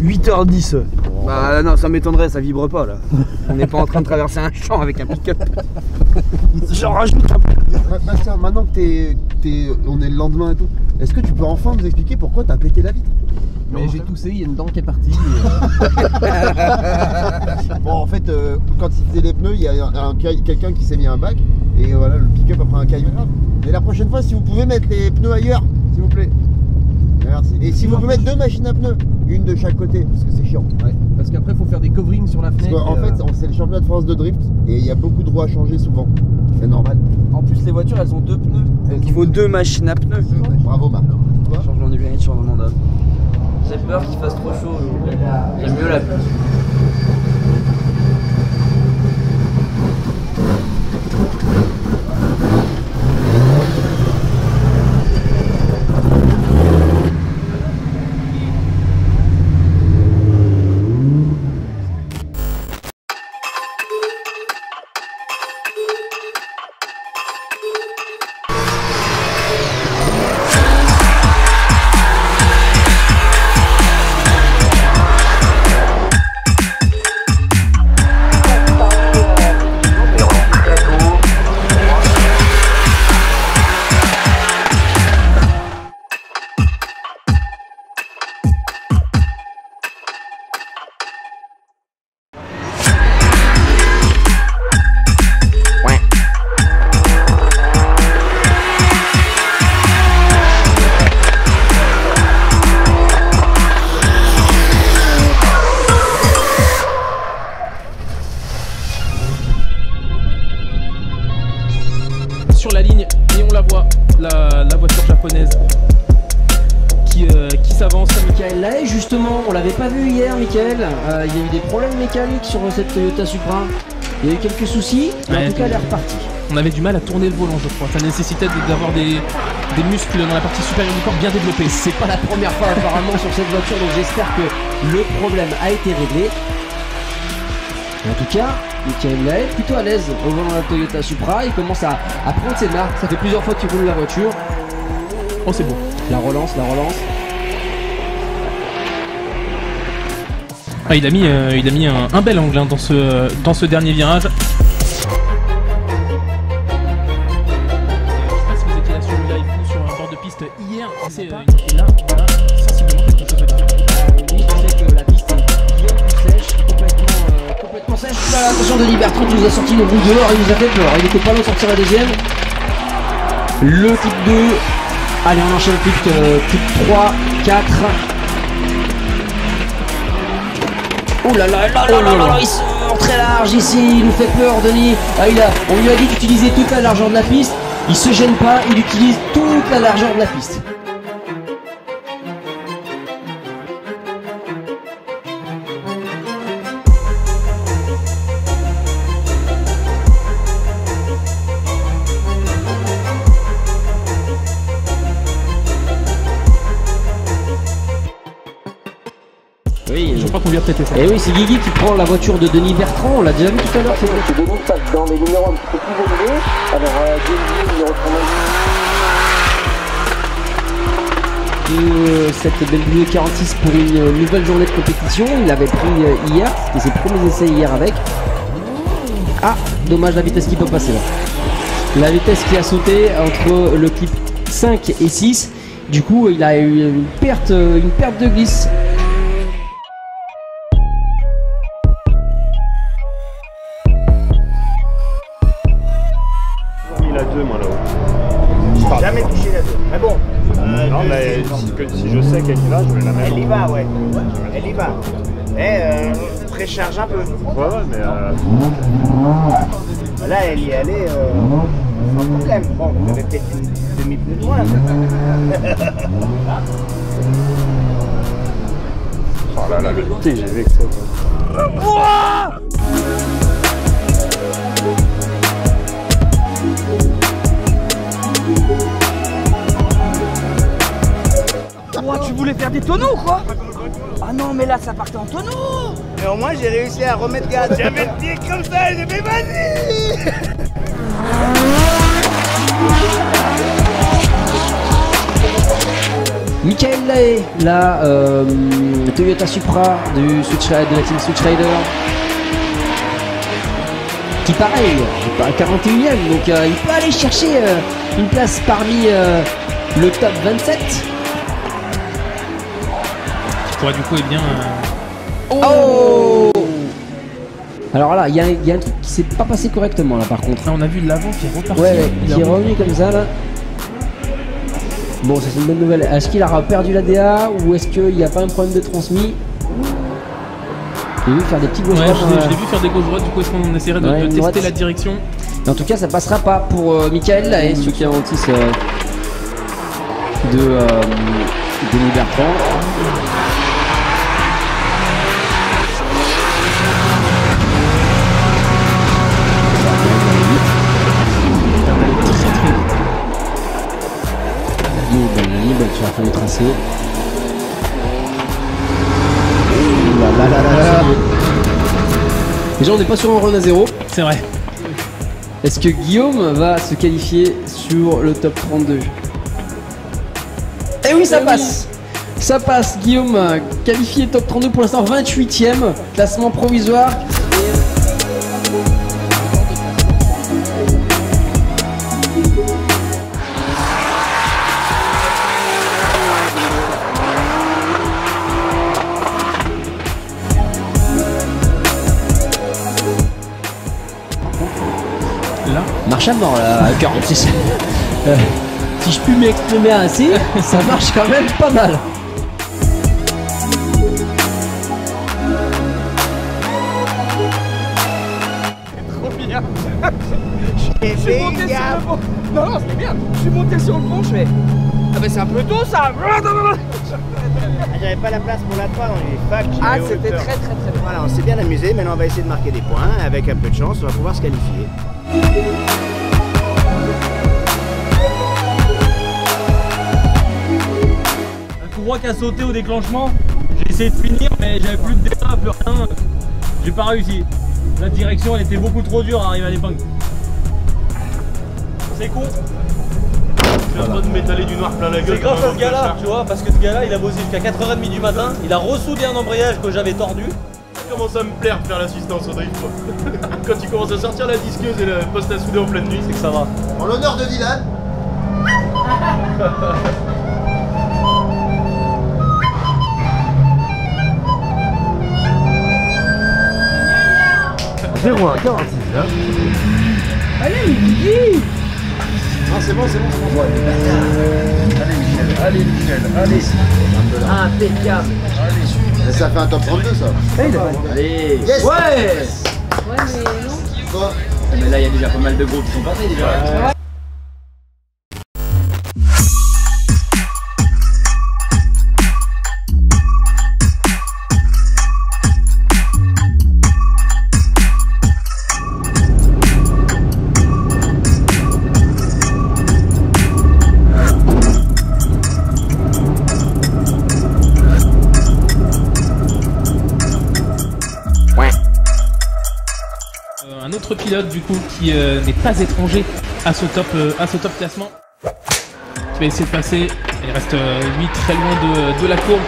8h10. Bah non, ça m'étonnerait, ça vibre pas là. On n'est pas en train de traverser un champ avec un pick-up. J'en rajoute un peu. Bastien, maintenant que on est le lendemain et tout, est-ce que tu peux enfin nous expliquer pourquoi t'as pété la vitre? Mais j'ai toussé, il y a une dent qui est partie. Bon, en fait, quand il faisait les pneus, il y a quelqu'un qui s'est mis un bac et voilà, le pick-up a pris un caillou. Mais la prochaine fois, si vous pouvez mettre les pneus ailleurs, s'il vous plaît. Merci. Et si vous pouvez mettre 2 machines à pneus, une de chaque côté, parce que c'est chiant. Ouais, parce qu'après, il faut faire des coverings sur la fenêtre. En fait, c'est le championnat de France de drift et il y a beaucoup de roues à changer souvent. C'est normal. En plus, les voitures elles ont 2 pneus. Donc il faut 2 machines à pneus. Bravo, Marc. Changement du planète sur le mandat. J'ai peur qu'il fasse trop chaud. J'aime mieux la pluie. Sur la ligne et on la voit, la voiture japonaise qui s'avance. Michael Lahaye, justement, on l'avait pas vu hier, Michael. Il y a eu des problèmes mécaniques sur cette Toyota Supra. Il y a eu quelques soucis, mais Ouais, en tout cas elle est repartie. On avait du mal à tourner le volant, je crois. Ça nécessitait d'avoir des muscles dans la partie supérieure du corps bien développés. C'est pas la première fois apparemment sur cette voiture, donc j'espère que le problème a été réglé. En tout cas, Michael Lahaye est plutôt à l'aise au volant de la Toyota Supra. Il commence à prendre ses marques. Ça fait plusieurs fois qu'il roule la voiture. Oh, c'est beau. La relance, la relance. Ah, il a mis un bel angle hein, dans ce dernier virage. Je sais pas si vous étiez là sur le live ou sur un bord de piste hier. C'est là, sensiblement quelque chose à dire. Oui, je sais que la piste est bien plus sèche, complètement sèche. Là, attention, Denis Bertrand nous a sorti le rouge de l'or, il nous a fait peur. Il était pas loin de sortir la deuxième. Le type 2. Allez, on enchaîne type 3, 4. Oh là là là là là là, il sort très large ici, il nous fait peur, Denis. Ah, on lui a dit d'utiliser toute la largeur de la piste. Il se gêne pas, il utilise toute la largeur de la piste. Oui, Je crois qu'on lui a prêté ça. et oui, c'est Guigui qui prend la voiture de Denis Bertrand, on l'a déjà vu tout à l'heure. C'est Denis passe dans les numéros un petit peu plus élevés. Alors, Guigui, numéro 32. De cette belle Blue 46 pour une nouvelle journée de compétition. Il l'avait pris hier, c'était ses premiers essais hier avec. Ah, dommage la vitesse qui peut passer là. La vitesse qui a sauté entre le clip 5 et 6. Du coup, il a eu une perte de glisse. La 2 moi là-haut. Jamais touché la 2. Mais bon. Non mais si je sais qu'elle y va, je vais la mettre. Elle y va, ouais. Elle y va. Mais précharge un peu. Ouais mais Là, elle y est allée sans problème. Bon, vous avez peut-être une demi-pneu de moins. oh là là, le TGV que c'est. Oh, tu voulais faire des tonneaux quoi? Ah non mais là ça partait en tonneau. Mais au moins, j'ai réussi à remettre gaz. J'avais le pied comme ça, j'ai fait vas-y. Michael Lahaye, la Toyota Supra de la team Switch Rider. Qui pareil, à 41ème, donc il peut aller chercher une place parmi le top 27. Qui pourrait du coup bien... Oh, alors là, il y a un truc qui s'est pas passé correctement là par contre. Là, on a vu l'avant qui est reparti. Ouais, qui est revenu comme ça là. Bon, ça c'est une bonne nouvelle. Est-ce qu'il aura perdu la DA ou est-ce qu'il n'y a pas un problème de transmis? J'ai vu faire des petits gauche droite. Je l'ai vu faire des gauche droite, du coup est-ce qu'on essaierait de tester droite. la direction? Mais en tout cas, ça passera pas pour Michael Lahaye, ceux qui garantissent de Denis Bertrand. Libre sur la fin du tracé. Déjà on n'est pas sur un run à 0. C'est vrai. Est-ce que Guillaume va se qualifier sur le top 32? Eh oui, ça passe. Ça passe, Guillaume qualifié top 32 pour l'instant, 28ème classement provisoire. Marche à mort là, à 46. Si je puis m'exprimer ainsi, ça marche quand même pas mal. Trop bien. Je suis monté sur le pont. Non, c'était bien. Je suis monté sur le pont, je fais. Ah bah c'est un peu tôt ça. J'avais pas la place pour la 3 dans les facs. Ah, c'était très très très bien. Voilà, on s'est bien amusé. Maintenant, on va essayer de marquer des points. Avec un peu de chance, on va pouvoir se qualifier. Un courroie qui a sauté au déclenchement. J'ai essayé de finir, mais j'avais plus de dégâts, plus rien. J'ai pas réussi. La direction, elle était beaucoup trop dure à arriver à l'épingle. C'est con. Tu viens pas de m'étaler du noir plein la gueule. C'est grâce à ce gars-là, tu vois, parce que ce gars-là, il a bossé jusqu'à 4h30 du matin. Il a ressoudé un embrayage que j'avais tordu. Ça commence à me plaire de faire l'assistance au drift, quoi. Quand tu commences à sortir la disqueuse et le poste à souder en pleine nuit, c'est que ça va. En l'honneur de Dylan. 0-1-46 là. Allez, Guigui. Non, c'est bon, c'est bon, c'est bon. Allez Michel, allez. Impeccable. Et ça fait un top 32 ça. Allez. Yes. Ouais. Ouais, mais non. Quoi? Mais là, il y a déjà pas mal de groupes qui sont passés déjà. Un autre pilote du coup qui n'est pas étranger à ce top classement, qui va essayer de passer. Il reste 8 très loin de la courbe,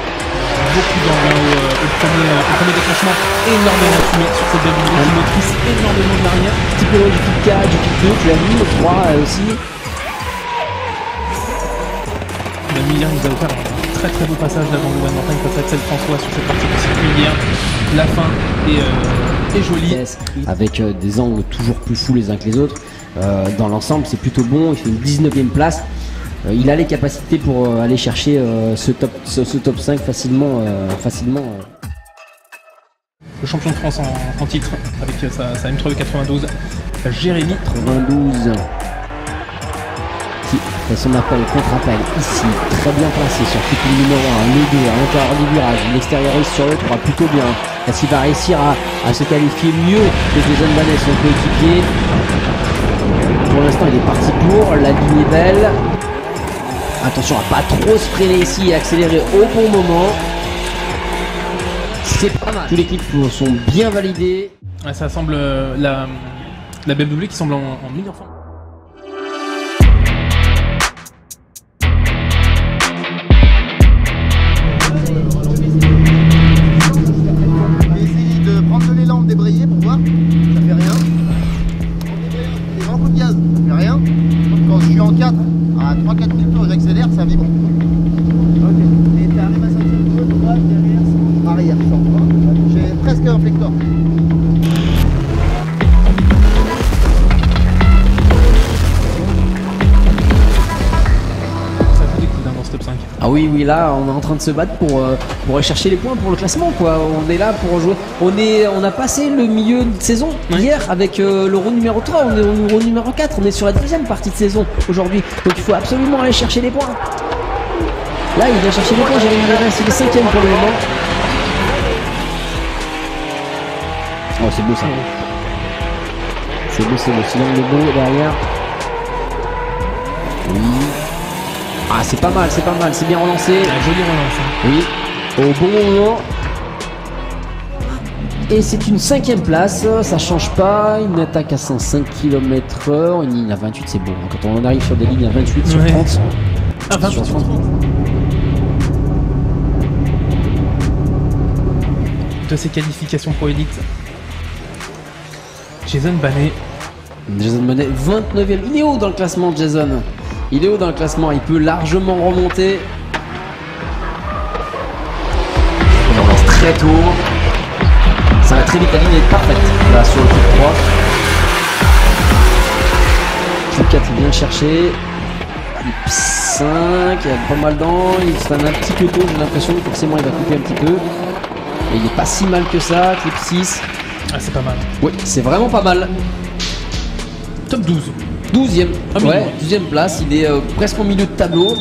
beaucoup d'engins au premier déclenchement, énormément de fumée sur cette BMW qui maîtrise énormément de l'arrière. Petit peu du pic 4, du pic 2, tu l'as vu, le 3 aussi. Même hier, il nous a offert un très très beau passage là dans le One Montagne face à Axel François sur cette partie du circuit hier. La fin est jolie. Avec des angles toujours plus fous les uns que les autres. Dans l'ensemble, c'est plutôt bon. Il fait une 19e place. Il a les capacités pour aller chercher ce top 5 facilement. Le champion de France en titre avec sa M3 92, Jérémy. 92. Qui fait son appel, contre-appel ici, très bien placé sur cycle numéro 1, le 2 à l'intérieur du virage, l'extériorise sur le 3, plutôt bien. Est-ce qu'il va réussir à se qualifier mieux que Jason Vaness, son coéquipier? Pour l'instant, il est parti pour, la ligne est belle. Attention à pas trop se freiner ici et accélérer au bon moment. C'est pas mal. Tous les clips sont bien validés. Ça semble la BMW qui semble en meilleure forme. J'ai presque un flector. Ah oui, oui, là, on est en train de se battre pour aller chercher les points pour le classement, quoi. On est là pour jouer. On a passé le milieu de saison hier avec l'Euro numéro 3, on est au Euro numéro 4, on est sur la deuxième partie de saison aujourd'hui. Donc il faut absolument aller chercher les points. Là, il vient chercher les points, Jérémy Mirès, il est 5ème pour le moment. Oh, c'est beau ça. C'est beau, sinon le beau derrière. Oui. Ah, c'est pas mal, c'est bien relancé. La jolie relance. Oui, au bon moment. Et c'est une 5ème place, ça change pas. Une attaque à 105 km/h, une ligne à 28, c'est bon. Quand on arrive sur des lignes à 28 sur 30. Ah, 28 sur 30. De ces qualifications pro élite, Jason Banet. Jason Banet, 29ème. Il est haut dans le classement, Jason. Il est haut dans le classement, il peut largement remonter. Il en lance très tôt. Ça va très vite, la ligne est parfaite là sur le coup 3. Clip 4 il vient le chercher. Clip 5, il y a pas mal d'ans. Il se fait un petit peu tôt, j'ai l'impression. Forcément il va couper un petit peu. Et il n'est pas si mal que ça. Clip 6. Ah, c'est pas mal. Oui, c'est vraiment pas mal. Top 12. 12ème, ouais, 12ème place, il est presque au milieu de tableau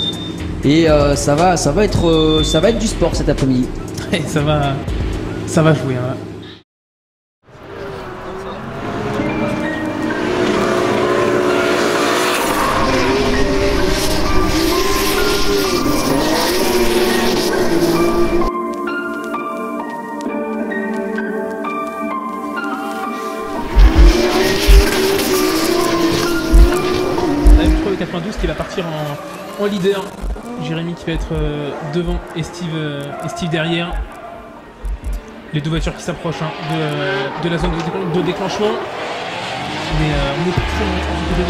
et ça va être du sport cet après-midi. Ça va jouer. Hein. Qui va partir en leader. Jérémy qui va être devant et Steve derrière. Les deux voitures qui s'approchent de la zone de déclenchement. Mais on est très loin du côté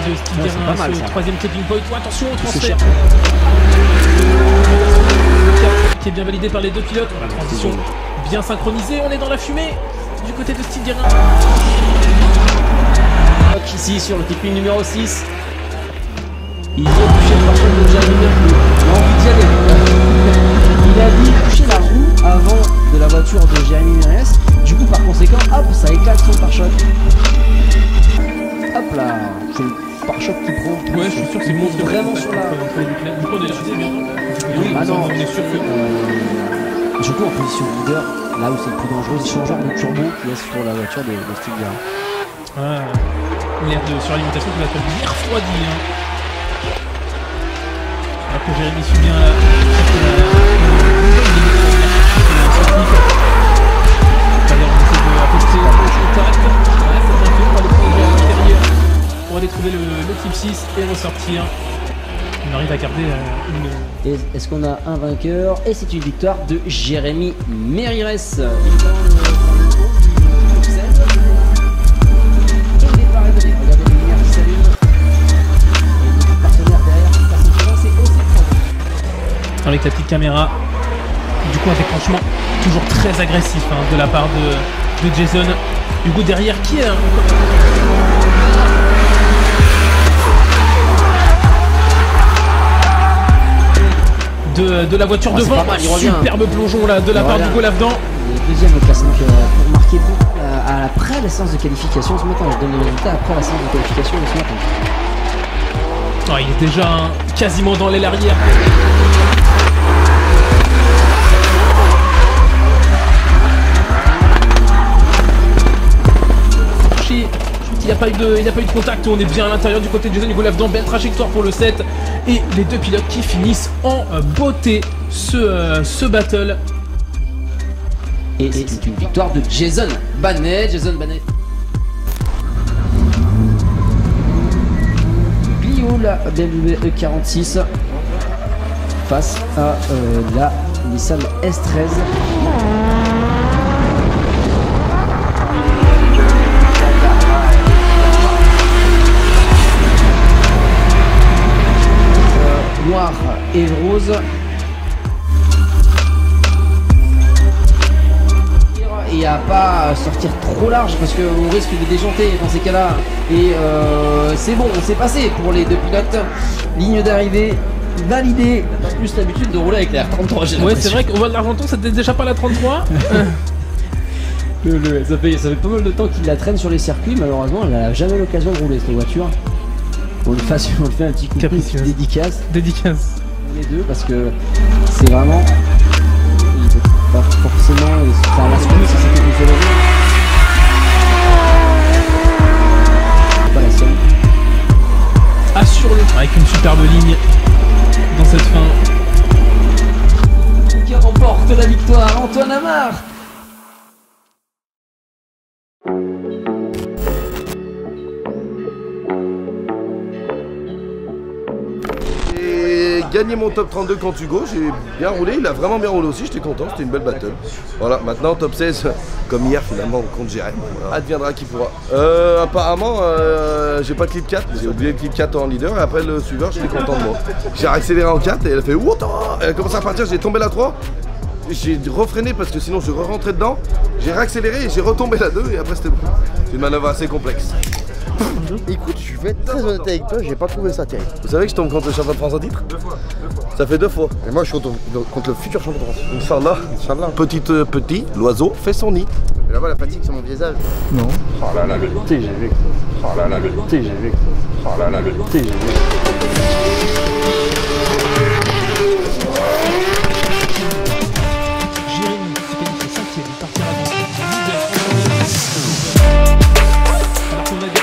de Steve derrière ce troisième tipping point. Oh, attention au transfert qui est bien validé par les deux pilotes. La transition bien synchronisée. On est dans la fumée du côté de Steve derrière. Ici sur le tipping numéro 6. Il vient toucher le pare-choc de Jérémy Mirès. Il a envie d'y aller. Il a dit toucher la roue avant de la voiture de Jérémy Mirès. Du coup, par conséquent, hop, ça éclate son pare-choc. Hop là, c'est le pare-choc qui prend. Ouais, je suis sûr que c'est montre vraiment sur la. Oui, ah non, on est sûr que. Surtout en position leader, là où c'est le plus dangereux, c'est le changeur de turbo qui est sur la voiture de Steve Garrett. Ah, l'air de suralimentation qui va être bien refroidi. Hein. Alors que Jérémy suit bien là. Pour aller trouver le type 6 et ressortir. On arrive à garder une. Est-ce qu'on a un vainqueur? Et c'est une victoire de Jérémy Mirès. Avec la petite caméra, du coup un déclenchement toujours très agressif de la part de Jason. Du coup derrière qui est de la voiture devant, superbe plongeon là de la part d'Hugo Lavdan. Deuxième au classement pour marquer après la séance de qualification ce matin. Je donne les résultats après la séance de qualification de ce matin. Oh, il est déjà quasiment dans l'aile arrière. Il n'y a pas eu de contact, on est bien à l'intérieur du côté de Jason. Hugo Lavdan, belle trajectoire pour le 7. Et les deux pilotes qui finissent en beauté ce battle. Et c'est une victoire de Jason Banet. Clio, la BMW E46 face à la Nissan S13. Noir et rose. à pas sortir trop large parce qu'on risque de déjanter dans ces cas-là. Et c'est bon, on s'est passé pour les deux pilotes. Ligne d'arrivée validée. On n'a pas plus l'habitude de rouler avec la R33. Ouais, c'est vrai qu'au voit de l'Argenton, c'était déjà pas la 33. Ça fait pas mal de temps qu'il la traîne sur les circuits. Malheureusement, elle n'a jamais l'occasion de rouler cette voiture. On le fait un petit coup de dédicace. Les deux parce que c'est vraiment pas forcément enfin la seconde si c'était une seule pas la seule. Assure-le avec une superbe ligne dans cette fin. Qui remporte la victoire, Antoine Amar. Gagné mon top 32 contre Hugo, j'ai bien roulé, il a vraiment bien roulé aussi, j'étais content, c'était une belle battle. Voilà, maintenant top 16, comme hier finalement contre Jérém, voilà. Adviendra qui pourra. Apparemment, j'ai pas de clip 4, j'ai oublié le clip 4 en leader et après le suiveur, j'étais content de moi. J'ai accéléré en 4 et elle a fait ouh, elle a commencé à partir, j'ai tombé la 3. J'ai refreiné parce que sinon je rentrais dedans, j'ai réaccéléré et j'ai retombé la 2 et après c'était bon. C'est une manœuvre assez complexe. Écoute, je vais être très honnête avec toi, j'ai pas trouvé ça terrible. Vous savez que je tombe contre le champion de France en titre? 2 fois. Ça fait 2 fois. Et moi je suis contre le futur champion de France. Inch'Allah. Petit, l'oiseau fait son nid. Et là-bas la fatigue c'est mon visage. Non. Oh là là, j'ai vu. Oh là là, j'ai vu. Oh là là, j'ai vu. Jérémy s'est qualifié 5ème, il partira dans alors qu'on a des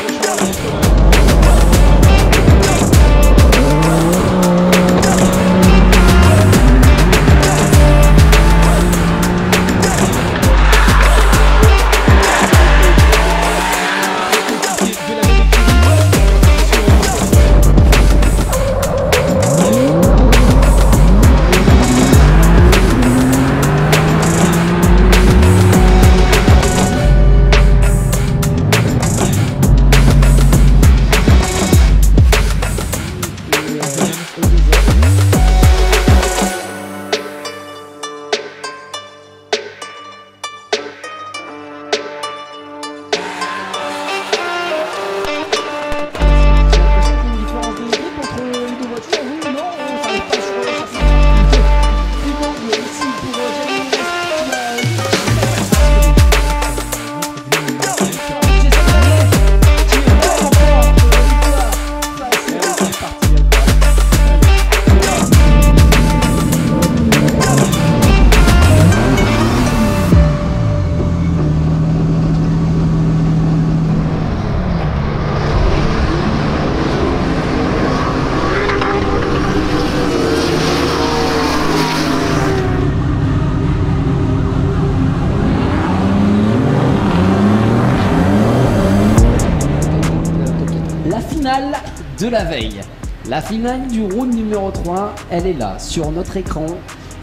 de la veille. La finale du round numéro 3, elle est là, sur notre écran.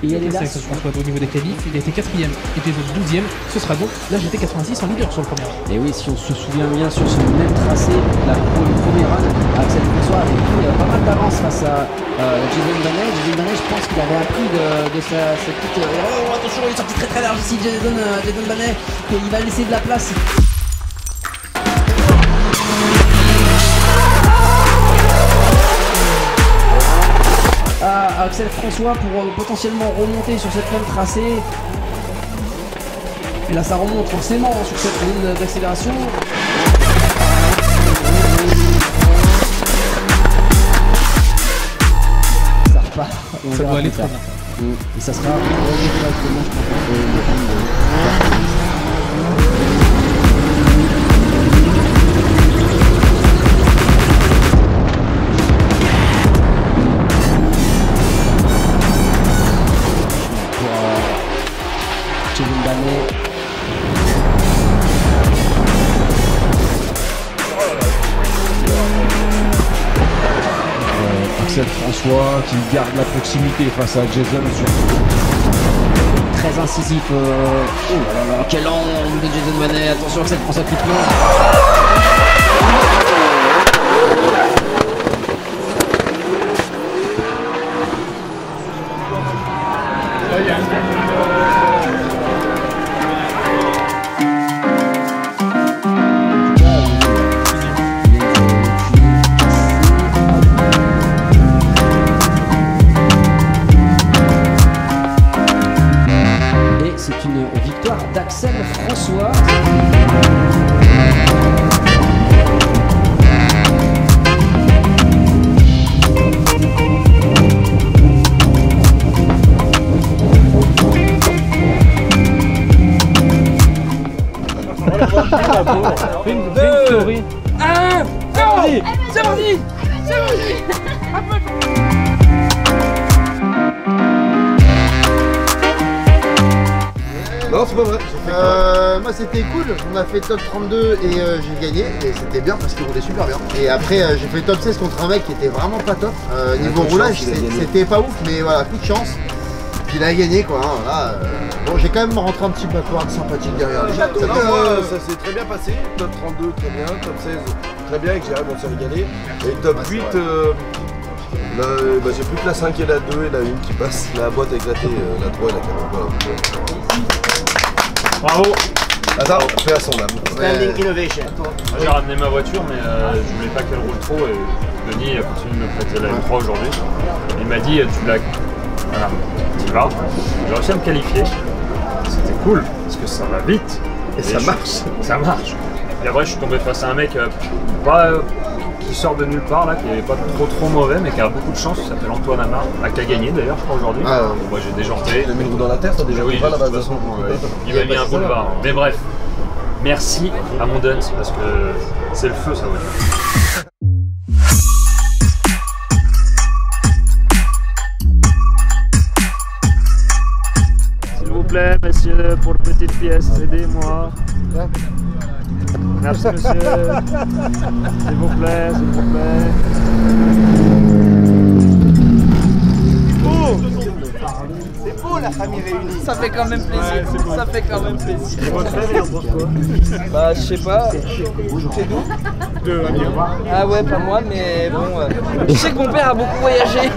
Et elle est là. Au niveau des qualifs, il a été 4ème et Jason 12ème. Ce sera donc là j'étais 86 en leader sur le premier. Et oui, si on se souvient bien sur ce même tracé, pour le premier run, Axel François avait pris pas mal d'avance face à Jason Banet. Jason Banet, je pense qu'il avait appris de sa petite. Oh attention, il est sorti très large ici, Jason Banet. Il va laisser de la place. Axel François pour potentiellement remonter sur cette même tracée. Et là ça remonte forcément sur cette ligne d'accélération. Ça repart. Ça doit aller très vite. Et ça sera Axel François qui garde la proximité face à Jason. Très incisif. Oh là là, quel angle de Jason Banet. Attention Axel François qui plante. une victoire d'Axel François. Une story. C'est parti. C'est parti. C'est parti. Non, c'est pas vrai. Moi c'était cool, on a fait top 32 et j'ai gagné et c'était bien parce qu'il roulait super bien. Et après j'ai fait top 16 contre un mec qui était vraiment pas top. Niveau roulage c'était pas ouf mais voilà, coup de chance. Puis il a gagné quoi, hein, voilà. Bon j'ai quand même rentré un petit backward sympathique derrière. Ça s'est très bien passé, top 32 très bien, top 16 très bien, avec Jérém on s'est régalé. Et top 8, là, j'ai plus que la 5 et la 2 et la 1 qui passent. La boîte a éclaté, la 3 et la 4. Voilà. Bravo. Attends, fais à son âme. Standing innovation. J'ai ramené ma voiture, mais je voulais pas qu'elle roule trop et Denis a continué de me prêter la M3 aujourd'hui. Il m'a dit, tu l'as. Voilà, tu vas. J'ai réussi à me qualifier. C'était cool, parce que ça va vite. Et ça marche. Ça marche. Et après, je suis tombé face à un mec qui sort de nulle part, là, qui n'est pas trop mauvais, mais qui a beaucoup de chance. Il s'appelle Antoine Amar, qui a gagné d'ailleurs, je crois, aujourd'hui. Moi, j'ai déjanté. Tu as mis le roue dans la terre, t'as déjà vu pas là-bas de toute façon. Il m'a mis un boulevard. Mais bref, merci à mon Duns, parce que c'est le feu, sa voiture. S'il vous plaît, messieurs, pour une petite pièce, aidez-moi. Merci, monsieur. S'il vous plaît, s'il vous plaît. C'est beau la famille réunie. Ça fait quand même plaisir. Ouais, bon. Ça fait quand même plaisir. Et votre frère, il en pense quoi? Bah, je sais pas. T'es d'où? De Amiens. Ah ouais, pas moi, mais bon. Je sais que mon père a beaucoup voyagé.